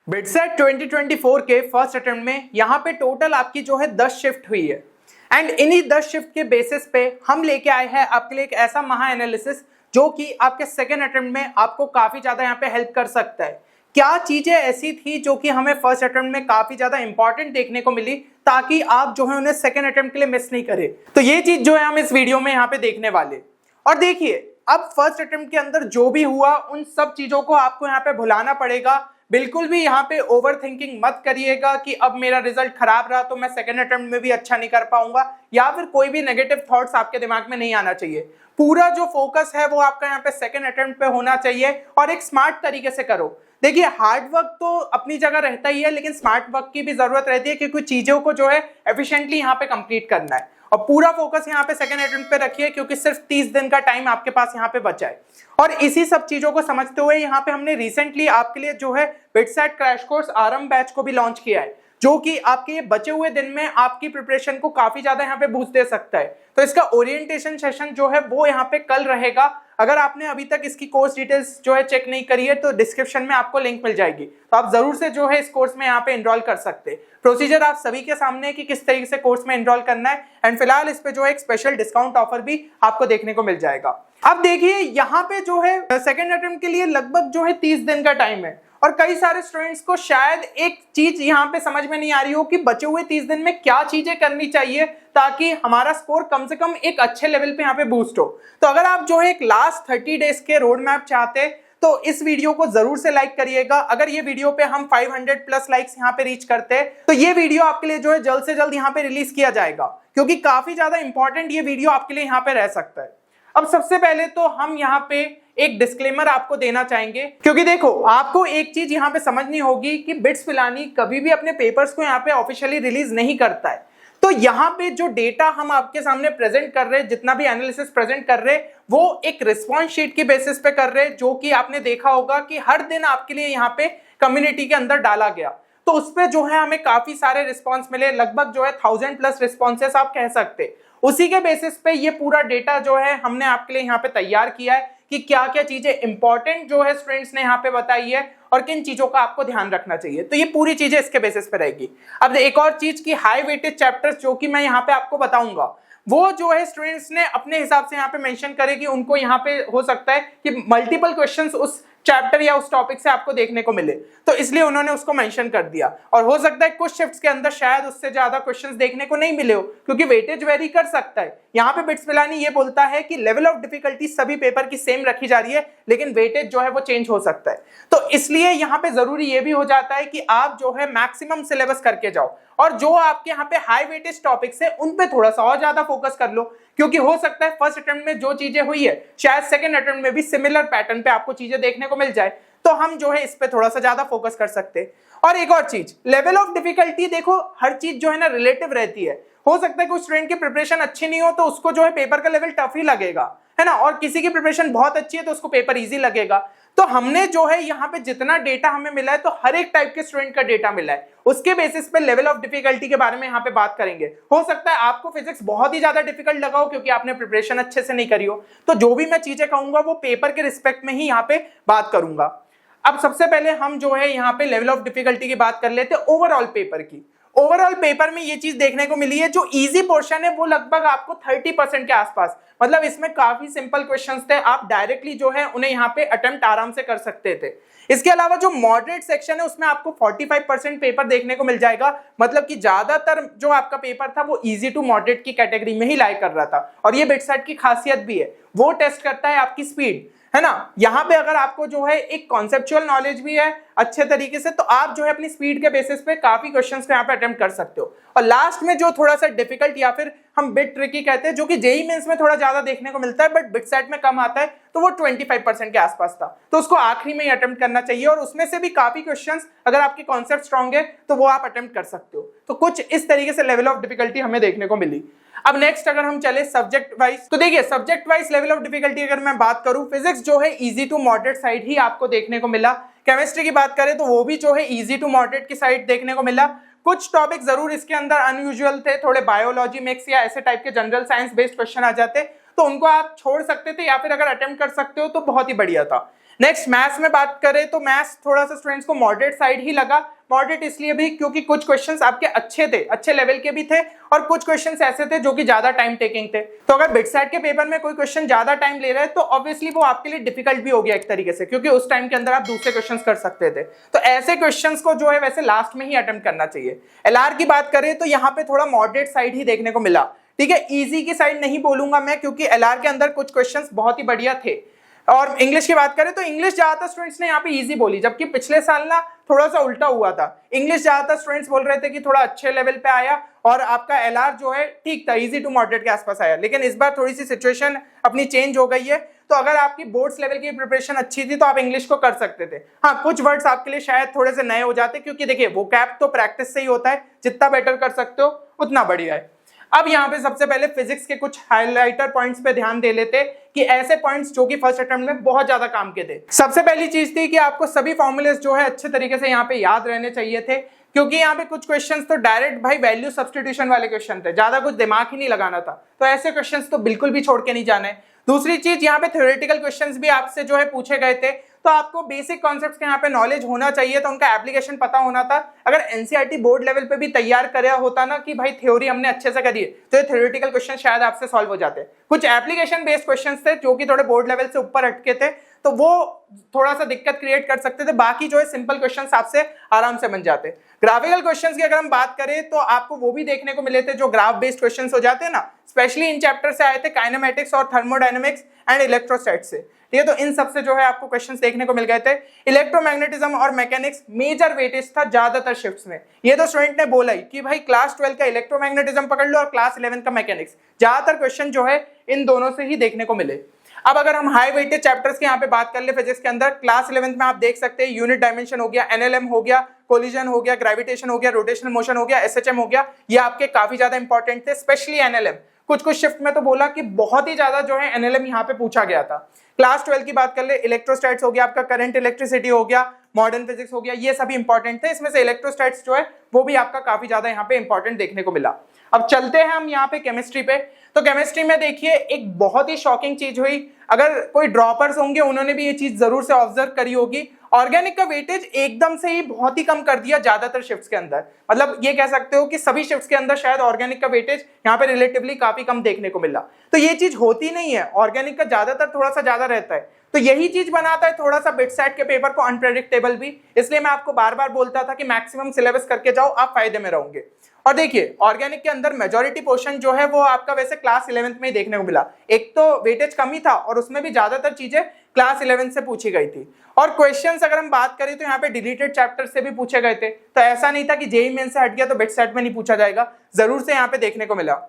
BITSAT 2024 के first attempt में यहाँ पे टोटल आपकी जो है 10 शिफ्ट हुई है एंड इन्हीं 10 शिफ्ट के बेसिस पे हम लेके आए हैं आपके लिए एक ऐसा महा एनालिसिस जो कि आपके सेकेंड अटेम्प्ट में आपको काफी ज्यादा यहाँ पे हेल्प कर सकता है। क्या चीजें ऐसी थी जो कि हमें फर्स्ट अटेम्प्ट में काफी ज्यादा इंपॉर्टेंट देखने को मिली ताकि आप जो है उन्हें सेकेंड अटेम्प्ट के लिए मिस नहीं करें, तो ये चीज जो है हम इस वीडियो में यहाँ पे देखने वाले। और देखिए, अब फर्स्ट अटेम्प्ट के अंदर जो भी हुआ उन सब चीजों को आपको यहाँ पे भुलाना पड़ेगा। बिल्कुल भी यहाँ पे ओवर थिंकिंग मत करिएगा कि अब मेरा रिजल्ट खराब रहा तो मैं सेकंड अटेम्प्ट में भी अच्छा नहीं कर पाऊंगा, या फिर कोई भी नेगेटिव थॉट्स आपके दिमाग में नहीं आना चाहिए। पूरा जो फोकस है वो आपका यहाँ पे सेकंड अटेम्प्ट पे होना चाहिए और एक स्मार्ट तरीके से करो। देखिए, हार्ड वर्क तो अपनी जगह रहता ही है, लेकिन स्मार्ट वर्क की भी जरूरत रहती है क्योंकि चीजों को जो है एफिशिएंटली यहाँ पे कंप्लीट करना है। और पूरा फोकस यहाँ पे सेकंड अटेम्प्ट पे रखिए क्योंकि सिर्फ 30 दिन का टाइम आपके पास यहाँ पे बचा है। और इसी सब चीजों को समझते हुए यहाँ पे हमने रिसेंटली आपके लिए जो है बिटसेट क्रैश कोर्स आरंभ बैच को भी लॉन्च किया है, जो कि आपके ये बचे हुए दिन में आपकी प्रिपरेशन को काफी ज्यादा यहाँ पे बूस्ट दे सकता है। तो इसका ओरिएंटेशन सेशन जो है वो यहाँ पे कल रहेगा। अगर आपने अभी तक इसकी कोर्स डिटेल्स जो है चेक नहीं करी है तो डिस्क्रिप्शन में आपको लिंक मिल जाएगी, तो आप जरूर से जो है इस कोर्स में यहाँ पे एनरोल कर सकते हैं। प्रोसीजर आप सभी के सामने है कि किस तरीके से कोर्स में एनरोल करना है एंड फिलहाल इस पे जो है एक स्पेशल डिस्काउंट ऑफर भी आपको देखने को मिल जाएगा। अब देखिए, यहाँ पे जो है सेकेंड अटेम्प्ट के लिए लगभग जो है 30 दिन का टाइम है और कई सारे स्टूडेंट्स को शायद एक चीज यहाँ पे समझ में नहीं आ रही हो कि बचे हुए 30 दिन में क्या चीजें करनी चाहिए ताकि हमारा स्कोर कम से कम एक अच्छे लेवल पे यहाँ पे बूस्ट हो। तो अगर आप जो है एक लास्ट 30 डेज के रोड मैप चाहते तो इस वीडियो को जरूर से लाइक करिएगा। अगर ये वीडियो पे हम 500 प्लस लाइक्स यहाँ पे रीच करते हैं तो ये वीडियो आपके लिए जो है जल्द से जल्द यहाँ पे रिलीज किया जाएगा, क्योंकि काफी ज्यादा इंपॉर्टेंट ये वीडियो आपके लिए यहाँ पे रह सकता है। अब सबसे पहले तो हम यहाँ पे एक डिस्क्लेमर आपको देना चाहेंगे, क्योंकि देखो, आपको एक चीज यहाँ पे समझनी होगी कि बिट्स पिलानी कभी भी अपने पेपर्स को यहाँ पे ऑफिशियली रिलीज नहीं करता है। तो यहाँ पे जो डेटा हम आपके सामने प्रेजेंट कर रहे हैं, जितना भी एनालिसिस प्रेजेंट कर रहे हैं, वो एक रिस्पॉन्स शीट की बेसिस पे कर रहे हैं, जो कि आपने देखा होगा कि हर दिन आपके लिए यहाँ पे कम्युनिटी के अंदर डाला गया। तो उस पर जो है हमें काफी सारे रिस्पॉन्स मिले, लगभग जो है 1000 प्लस रिस्पॉन्सेस आप कह सकते। उसी के बेसिस पे ये पूरा डेटा जो है हमने आपके लिए यहाँ पे तैयार किया है कि क्या क्या चीजें इंपॉर्टेंट जो है स्टूडेंट्स ने यहाँ पे बताई है और किन चीजों का आपको ध्यान रखना चाहिए। तो ये पूरी चीजें इसके बेसिस पे रहेगी। अब एक और चीज की हाई वेटेज चैप्टर्स जो कि मैं यहाँ पे आपको बताऊंगा, वो जो है स्टूडेंट्स ने अपने हिसाब से यहाँ पे मेंशन करे कि उनको यहाँ पे हो सकता है कि मल्टीपल क्वेश्चंस उस चैप्टर या उस टॉपिक से आपको देखने को मिले, तो इसलिए उन्होंने उसको मेंशन कर दिया। और हो सकता है कुछ शिफ्ट्स के अंदर शायद उससे ज्यादा क्वेश्चंस देखने को नहीं मिले हो, क्योंकि वेटेज वेरी कर सकता है। यहाँ पे बिट्स पिलानी ये बोलता है कि लेवल ऑफ डिफिकल्टी सभी पेपर की सेम रखी जा रही है, लेकिन वेटेज जो है वो चेंज हो सकता है। तो इसलिए यहाँ पे जरूरी ये भी हो जाता है कि आप जो है मैक्सिमम सिलेबस करके जाओ और जो आपके यहाँ पे हाई वेटेज टॉपिक्स है उन पे थोड़ा सा और ज्यादा फोकस कर लो, क्योंकि हो सकता है फर्स्ट अटेम्प्ट में जो चीजें हुई है शायद सेकंड अटेम्प्ट में भी सिमिलर पैटर्न पे आपको चीजें देखने को मिल जाए, तो हम जो है इस पे थोड़ा सा ज्यादा फोकस कर सकते हैं। और एक और चीज, लेवल ऑफ डिफिकल्टी, देखो हर चीज जो है ना रिलेटिव रहती है। हो सकता है कोई स्टूडेंट की प्रिपरेशन अच्छी नहीं हो तो उसको जो है पेपर का लेवल टफ ही लगेगा, है ना, और किसी की प्रिपरेशन बहुत अच्छी है तो उसको पेपर इजी लगेगा। तो हमने जो है यहाँ पे जितना डेटा हमें मिला है, तो हर एक टाइप के स्टूडेंट का डेटा मिला है, उसके बेसिस पे लेवल ऑफ डिफिकल्टी के बारे में यहाँ पे बात करेंगे। हो सकता है आपको फिजिक्स बहुत ही ज्यादा डिफिकल्ट लगा हो क्योंकि आपने प्रिपरेशन अच्छे से नहीं करी हो, तो जो भी मैं चीजें कहूंगा वो पेपर के रिस्पेक्ट में ही यहाँ पे बात करूंगा। अब सबसे पहले हम जो है यहाँ पे लेवल ऑफ डिफिकल्टी की बात कर लेते हैं ओवरऑल पेपर की। ओवरऑल पेपर में ये चीज देखने को मिली है, जो इजी पोर्शन है वो लगभग आपको 30% के आसपास, मतलब इसमें काफी सिंपल क्वेश्चंस थे, आप डायरेक्टली जो है उन्हें यहाँ पे अटेम्प्ट आराम से कर सकते थे। इसके अलावा जो मॉडरेट सेक्शन है उसमें आपको 45% पेपर देखने को मिल जाएगा, मतलब कि ज्यादातर जो आपका पेपर था वो इजी टू मॉडरेट की कैटेगरी में ही लाई कर रहा था। और ये बिटसेट की खासियत भी है, वो टेस्ट करता है आपकी स्पीड, है ना। यहाँ पे अगर आपको जो है एक कॉन्सेप्चुअल नॉलेज भी है अच्छे तरीके से, तो आप जो है अपनी स्पीड के बेसिस पे काफी क्वेश्चंस को यहाँ पे अटेम्प्ट कर सकते हो। और लास्ट में जो थोड़ा सा डिफिकल्ट या फिर हम बिट ट्रिकी कहते हैं, जो कि जेईई मेंस में थोड़ा ज्यादा देखने को मिलता है बट बिटसेट में कम आता है, तो वो 25% के आसपास था, तो उसको आखिरी में ही अटेम्प्ट करना चाहिए। और उसमें से भी काफी क्वेश्चंस अगर आपके कॉन्सेप्ट स्ट्रॉन्ग है तो वो आप अटेम्प्ट कर सकते हो। तो कुछ इस तरीके से लेवल ऑफ डिफिकल्टी हमें देखने को मिली। अब नेक्स्ट अगर हम चले सब्जेक्ट वाइज, तो देखिए subject wise level of difficulty अगर मैं बात करूं, फिजिक्स जो है इजी टू मॉडरेट साइड ही आपको देखने को मिला। केमिस्ट्री की बात करें तो वो भी जो है इजी टू मॉडरेट की साइड देखने को मिला। कुछ टॉपिक जरूर इसके अंदर अनयूजुअल थे, थोड़े बायोलॉजी मिक्स या ऐसे टाइप के जनरल साइंस बेस्ड क्वेश्चन आ जाते तो उनको आप छोड़ सकते थे, या फिर अगर अटेम्प्ट कर सकते हो तो बहुत ही बढ़िया था। नेक्स्ट मैथ्स में बात करें तो मैथ्स थोड़ा सा स्टूडेंट्स को मॉडरेट साइड ही लगा। मॉडरेट इसलिए भी क्योंकि कुछ क्वेश्चंस आपके अच्छे थे, अच्छे लेवल के भी थे, और कुछ क्वेश्चंस ऐसे थे जो कि ज्यादा टाइम टेकिंग थे। तो अगर बिटसेट के पेपर में कोई क्वेश्चन ज्यादा टाइम ले रहा है तो ऑब्वियसली वो आपके लिए डिफिकल्ट भी हो गया एक तरीके से, क्योंकि उस टाइम के अंदर आप दूसरे क्वेश्चंस कर सकते थे। तो ऐसे क्वेश्चंस को जो है वैसे लास्ट में ही अटेम्प्ट करना चाहिए। एलआर की बात करें तो यहाँ पे थोड़ा मॉडरेट साइड ही देखने को मिला, ठीक है। इजी की साइड नहीं बोलूंगा मैं, क्योंकि एलआर के अंदर कुछ क्वेश्चंस बहुत ही बढ़िया थे। और इंग्लिश की बात करें तो इंग्लिश ज्यादातर स्टूडेंट्स ने यहाँ पे इजी बोली, जबकि पिछले साल ना थोड़ा सा उल्टा हुआ था। इंग्लिश ज्यादातर स्टूडेंट्स बोल रहे थे कि थोड़ा अच्छे लेवल पे आया, और आपका एलआर जो है ठीक था, इजी टू मॉडरेट के आसपास आया। लेकिन इस बार थोड़ी सी सिचुएशन अपनी चेंज हो गई है, तो अगर आपकी बोर्ड्स लेवल की प्रिपरेशन अच्छी थी तो आप इंग्लिश को कर सकते थे। हाँ, कुछ वर्ड्स आपके लिए शायद थोड़े से नए हो जाते, क्योंकि देखिए वोकैब तो प्रैक्टिस से ही होता है, जितना बेटर कर सकते हो उतना बढ़िया है। अब यहाँ पे सबसे पहले फिजिक्स के कुछ हाइलाइटर पॉइंट्स पे ध्यान दे लेते कि ऐसे पॉइंट्स जो कि फर्स्ट अटेम्प्ट में बहुत ज्यादा काम के थे। सबसे पहली चीज थी कि आपको सभी फॉर्मूलेस जो है अच्छे तरीके से यहाँ पे याद रहने चाहिए थे, क्योंकि यहाँ पे कुछ क्वेश्चंस तो डायरेक्ट भाई वैल्यू सब्स्टिट्यूशन वाले क्वेश्चन थे, ज्यादा कुछ दिमाग ही नहीं लगाना था। तो ऐसे क्वेश्चंस तो बिल्कुल भी छोड़ के नहीं जाना है। दूसरी चीज, यहाँ पे थ्योरेटिकल क्वेश्चंस भी आपसे जो है पूछे गए थे, तो आपको बेसिक कॉन्सेप्ट्स का यहाँ पे नॉलेज होना चाहिए, तो उनका एप्लीकेशन पता होना था। अगर एनसीईआरटी बोर्ड लेवल पे भी तैयार कराया होता ना कि भाई थ्योरी हमने अच्छे से करी है, तो ये थ्योरेटिकल क्वेश्चन शायद आपसे सॉल्व हो जाते। कुछ एप्लीकेशन बेस्ड क्वेश्चंस थे जो कि थोड़े बोर्ड लेवल से ऊपर हटके थे, तो वो थोड़ा सा दिक्कत क्रिएट कर सकते थे। बाकी जो है सिंपल क्वेश्चंस आपसे आराम से बन जाते। ग्राफिकल क्वेश्चंस की अगर हम बात करें तो आपको वो भी देखने को मिले थे जो ग्राफ बेस्ड क्वेश्चंस हो जाते हैं ना, स्पेशली इन चैप्टर से आए थे, काइनेमेटिक्स और थर्मोडायनेमिक्स एंड इलेक्ट्रोस्टैटिक्स से। ठीक है, तो इन सब से जो है आपको क्वेश्चंस देखने को मिल गए थे। इलेक्ट्रोमैग्नेटिज्म और मैकेनिक्स मेजर वेटेज था ज्यादातर शिफ्ट्स में। ये तो स्टूडेंट ने बोला ही कि भाई क्लास 12 का इलेक्ट्रोमैग्नेटिज्म पकड़ लो और क्लास 11 का मैकेनिक्स, ज्यादातर क्वेश्चन जो है इन दोनों से ही देखने को मिले। अब अगर हम हाई वेटेज चैप्टर्स की यहाँ पे बात कर ले फिजिक्स के अंदर, क्लास 11 में आप देख सकते हैं यूनिट डायमेंशन हो गया, एनएलएम हो गया, कोलिजन हो गया, ग्रेविटेशन हो गया, रोटेशनल मोशन हो गया, एसएचएम हो गया, ये आपके काफी ज्यादा इंपॉर्टेंट थे, स्पेशली एनएलएम। कुछ शिफ्ट में तो बोला कि बहुत ही ज्यादा जो है एनएलएम यहाँ पे पूछा गया था। क्लास 12 की बात कर ले, इलेक्ट्रोस्टैट्स हो गया, आपका करंट इलेक्ट्रिसिटी हो गया, मॉडर्न फिजिक्स हो गया, ये सभी इंपॉर्टेंट थे। इसमें से इलेक्ट्रोस्टैट्स जो है वो भी आपका काफी ज्यादा यहाँ पे इंपॉर्टेंट देखने को मिला। अब चलते हैं हम यहाँ पे केमिस्ट्री पे। तो केमिस्ट्री में देखिए एक बहुत ही शॉकिंग चीज हुई, अगर कोई ड्रॉपर्स होंगे उन्होंने भी ये चीज जरूर से ऑब्जर्व करी होगी। ऑर्गेनिक का वेटेज एकदम से ही बहुत ही कम कर दिया ज्यादातर शिफ्ट्स के अंदर। मतलब ये कह सकते हो कि सभी शिफ्ट्स के अंदर शायद ऑर्गेनिक का वेटेज यहाँ पे रिलेटिवली काफी कम देखने को मिला। तो ये चीज होती नहीं है, ऑर्गेनिक का ज्यादातर थोड़ा सा ज्यादा रहता है। तो यही चीज बनाता है थोड़ा सा बिटसेट के पेपर को अनप्रेडिक्टेबल भी। इसलिए मैं आपको बार बार बोलता था कि मैक्सिमम सिलेबस करके जाओ, आप फायदे में रहोगे। और देखिए ऑर्गेनिक के अंदर मेजॉरिटी पोर्शन जो है वो आपका वैसे क्लास 11 में ही देखने को मिला। एक तो वेटेज कम ही था और उसमें भी ज्यादातर चीजें क्लास 11 से पूछी गई थी। और क्वेश्चंस अगर हम बात करें तो यहाँ पे डिलीटेड चैप्टर से भी पूछे गए थे। तो ऐसा नहीं था कि जेईई मेन से हट गया तो बिटसेट में नहीं पूछा जाएगा, जरूर से यहाँ पे देखने को मिला।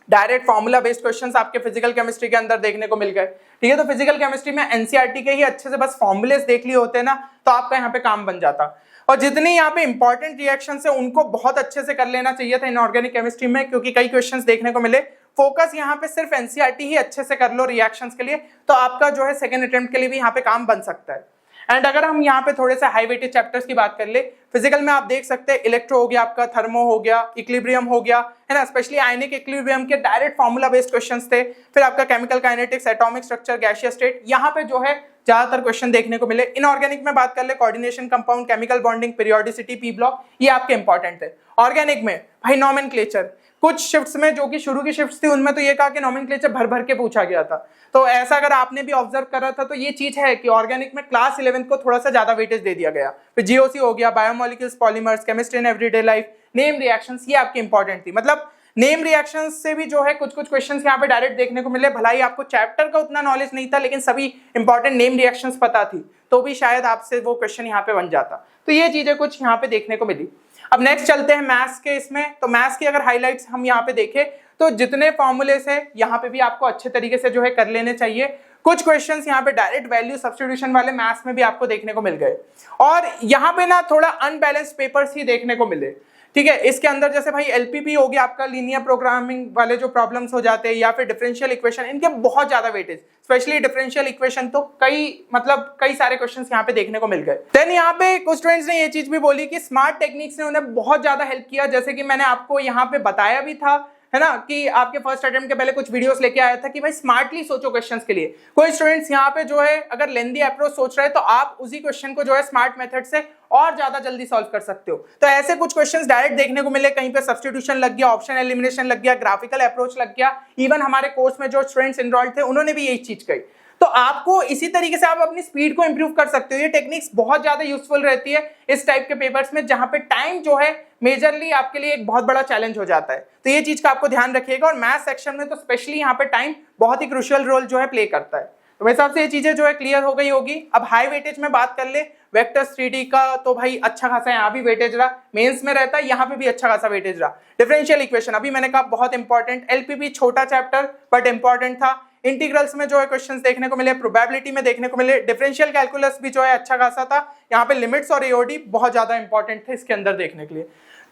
डायरेक्ट फॉर्मूला बेस्ड क्वेश्चंस आपके फिजिकल केमिस्ट्री के अंदर देखने को मिल गए। ठीक है, तो फिजिकल केमिस्ट्री में एनसीईआरटी के ही अच्छे से बस फॉर्मूलेस देख लिए होते ना तो आपका यहाँ पे काम बन जाता। और जितनी यहाँ पे इंपॉर्टेंट रिएक्शंस है उनको बहुत अच्छे से कर लेना चाहिए था इनऑर्गेनिक केमिस्ट्री में, क्योंकि कई क्वेश्चंस देखने को मिले। फोकस यहाँ पे सिर्फ एनसीईआरटी ही अच्छे से कर लो रिएक्शंस के लिए, तो आपका जो है सेकंड अटेम्प्ट के लिए भी यहाँ पे काम बन सकता है। एंड अगर हम यहाँ पे थोड़े से हाई वेटेज चैप्टर्स की बात कर ले, फिजिकल में आप देख सकते हैं इलेक्ट्रो हो गया, आपका थर्मो हो गया, इक्विलिब्रियम हो गया, है ना, स्पेशली आयनिक इक्विलिब्रियम के डायरेक्ट फॉर्मूला बेस्ड क्वेश्चंस थे। फिर आपका chemical kinetics, atomic structure, gaseous state, यहाँ पे जो है ज्यादातर क्वेश्चन देखने को मिले। इनऑर्गेनिक में बात कर ले, coordination, compound, chemical bonding, periodicity, P block, ये आपके इंपॉर्टेंट थे। ऑर्गेनिक में भाई नॉमेनक्लेचर, कुछ शिफ्ट्स में जो कि शुरू की शिफ्ट्स थी उनमें तो ये कहा कि नॉमेनक्लेचर भर भर के पूछा गया था। तो ऐसा अगर आपने भी ऑब्जर्व करा था तो ये चीज है कि ऑर्गेनिक में क्लास 11 को थोड़ा सा ज्यादा वेटेज दे दिया गया। फिर जीओसी हो गया, biomolecules, polymers, chemistry in everyday life, name reactions, ये आपकी इंपॉर्टेंट थी। मतलब नेम रिएक्शंस से भी जो है कुछ क्वेश्चंस यहाँ पे डायरेक्ट देखने को मिले। भलाई आपको चैप्टर का उतना नॉलेज नहीं था लेकिन सभी इंपॉर्टेंट नेम रिएक्शंस पता थी तो भी शायद आपसे वो क्वेश्चन यहाँ पे बन जाता। तो ये चीजें कुछ यहाँ पे देखने को मिली। अब नेक्स्ट चलते हैं मैथ्स के इसमें। तो मैथ्स की अगर हाइलाइट्स हम यहाँ पे देखें तो जितने फॉर्मूलेस है यहाँ पे भी आपको अच्छे तरीके से जो है कर लेने चाहिए। कुछ क्वेश्चंस यहाँ पे डायरेक्ट वैल्यू सब्स्टिट्यूशन वाले मैथ्स में भी आपको देखने को मिल गए और यहाँ पे ना थोड़ा अनबैलेंस्ड पेपर्स ही देखने को मिले। ठीक है, इसके अंदर जैसे भाई एलपीपी हो गया आपका, लीनियर प्रोग्रामिंग वाले जो प्रॉब्लम्स हो जाते हैं, या फिर डिफरेंशियल इक्वेशन, इनके बहुत ज्यादा वेटेज, स्पेशली डिफरेंशियल इक्वेशन तो कई सारे क्वेश्चंस यहाँ पे देखने को मिल गए। देन यहाँ पे कुछ स्टूडेंट्स ने ये चीज भी बोली कि स्मार्ट टेक्निक्स ने उन्हें बहुत ज्यादा हेल्प किया, जैसे कि मैंने आपको यहाँ पे बताया भी था है ना, कि आपके फर्स्ट अटेम्प्ट के पहले कुछ वीडियोस लेके आया था कि भाई स्मार्टली सोचो क्वेश्चंस के लिए। कोई स्टूडेंट्स यहाँ पे जो है अगर लेंदी अप्रोच सोच रहे हैं तो आप उसी क्वेश्चन को जो है स्मार्ट मेथड से और ज्यादा जल्दी सॉल्व कर सकते हो। तो ऐसे कुछ क्वेश्चंस डायरेक्ट देखने को मिले, कहीं पे सब्स्टिट्यूशन लग गया, ऑप्शन एलिमिनेशन लग गया, ग्राफिकल अप्रोच लग गया। इवन हमारे कोर्स में जो स्टूडेंट्स एनरोल्ड थे उन्होंने भी यही चीज कही। तो आपको इसी तरीके से आप अपनी स्पीड को इंप्रूव कर सकते हो। ये टेक्निक्स बहुत ज्यादा यूजफुल रहती है इस टाइप के पेपर्स में जहां पे टाइम जो है मेजरली आपके लिए एक बहुत बड़ा चैलेंज हो जाता है। तो ये चीज का आपको ध्यान रखिएगा, और मैथ सेक्शन में तो स्पेशली यहाँ पे टाइम बहुत ही क्रूशियल रोल जो है प्ले करता है। तो मेरे हिसाब से ये चीजें जो है क्लियर हो गई होगी। अब हाई वेटेज में बात कर ले, वेक्टर्स 3D का तो भाई अच्छा खासा यहाँ भी वेटेज रहा, मेंस में रहता है, यहाँ पे भी अच्छा खासा वेटेज रहा। डिफरेंशियल इक्वेशन अभी मैंने कहा बहुत इंपॉर्टेंट, एलपीपी छोटा चैप्टर बट इंपॉर्टेंट था। इंटीग्रल्स में जो है क्वेश्चंस देखने को मिले, प्रोबेबिलिटी में देखने को मिले, डिफरेंशियल कैलकुलस भी जो है अच्छा खासा था। यहाँ पे लिमिट्स और एओडी बहुत ज्यादा इंपॉर्टेंट थे इसके अंदर देखने के लिए।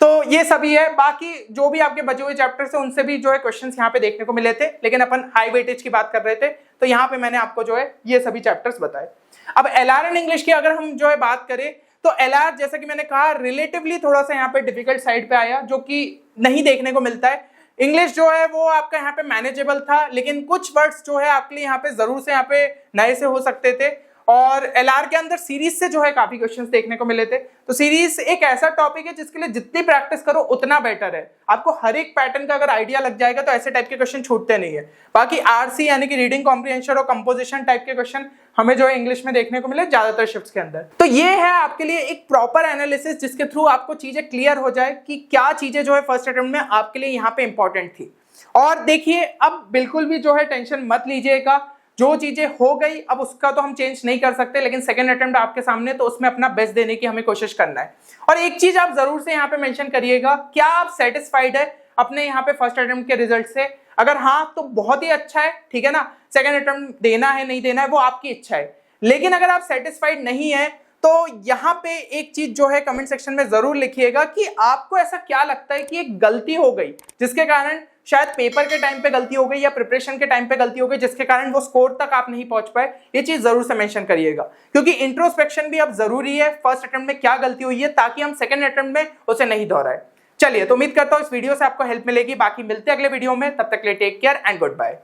तो ये सभी है, बाकी जो भी आपके बचे हुए चैप्टर्स हैं उनसे भी जो है क्वेश्चंस यहाँ पे देखने को मिले थे, लेकिन अपन हाई वेटेज की बात कर रहे थे तो यहाँ पे मैंने आपको जो है ये सभी चैप्टर्स बताए। अब एलआर एंड इंग्लिश की अगर हम जो है बात करें तो एलआर जैसा कि मैंने कहा रिलेटिवली थोड़ा सा यहाँ पे डिफिकल्ट साइड पे आया, जो कि नहीं देखने को मिलता है। इंग्लिश जो है वो आपका यहाँ पे मैनेजेबल था, लेकिन कुछ वर्ड्स जो है आपके लिए यहाँ पे जरूर से यहाँ पे नए से हो सकते थे। और एलआर के अंदर सीरीज से जो है काफी क्वेश्चंस देखने को मिले थे। तो सीरीज एक ऐसा टॉपिक है जिसके लिए जितनी प्रैक्टिस करो उतना बेटर है। आपको हर एक पैटर्न का अगर आइडिया लग जाएगा तो ऐसे टाइप के क्वेश्चन छूटते नहीं है। बाकी आरसी यानी कि रीडिंग कॉम्प्रिहेंशन और कंपोजिशन टाइप के क्वेश्चन हमें जो है इंग्लिश में देखने को मिले ज्यादातर शिफ्ट्स के अंदर। तो ये है आपके लिए एक प्रॉपर एनालिसिस जिसके थ्रू आपको चीजें क्लियर हो जाए कि क्या चीजें जो है फर्स्ट अटेम्प्ट में आपके लिए यहाँ पे इंपॉर्टेंट थी। और देखिए अब बिल्कुल भी जो है टेंशन मत लीजिएगा, जो चीजें हो गई अब उसका तो हम चेंज नहीं कर सकते, लेकिन सेकंड अटेम्प्ट आपके सामने तो उसमें अपना बेस्ट देने की हमें कोशिश करना है। और एक चीज आप जरूर से यहाँ पे मेंशन करिएगा, क्या आप सेटिस्फाइड है अपने यहाँ पे फर्स्ट अटेम्प्ट के रिजल्ट से? अगर हाँ तो बहुत ही अच्छा है, ठीक है ना। सेकंड अटेम्प्ट देना है नहीं देना है वो आपकी इच्छा है, लेकिन अगर आप सेटिस्फाइड नहीं है तो यहाँ पे एक चीज जो है कमेंट सेक्शन में जरूर लिखिएगा कि आपको ऐसा क्या लगता है कि एक गलती हो गई जिसके कारण शायद पेपर के टाइम पे गलती हो गई या प्रिपरेशन के टाइम पे गलती हो गई जिसके कारण वो स्कोर तक आप नहीं पहुंच पाए। ये चीज जरूर से मेंशन करिएगा, क्योंकि इंट्रोस्पेक्शन भी अब जरूरी है फर्स्ट अटेम्प्ट में क्या गलती हुई है ताकि हम सेकंड अटेम्प्ट में उसे नहीं दोहराए। चलिए, तो उम्मीद करता हूं इस वीडियो से आपको हेल्प मिलेगी। बाकी मिलते हैं अगले वीडियो में, तब तक के लिए take care and good bye.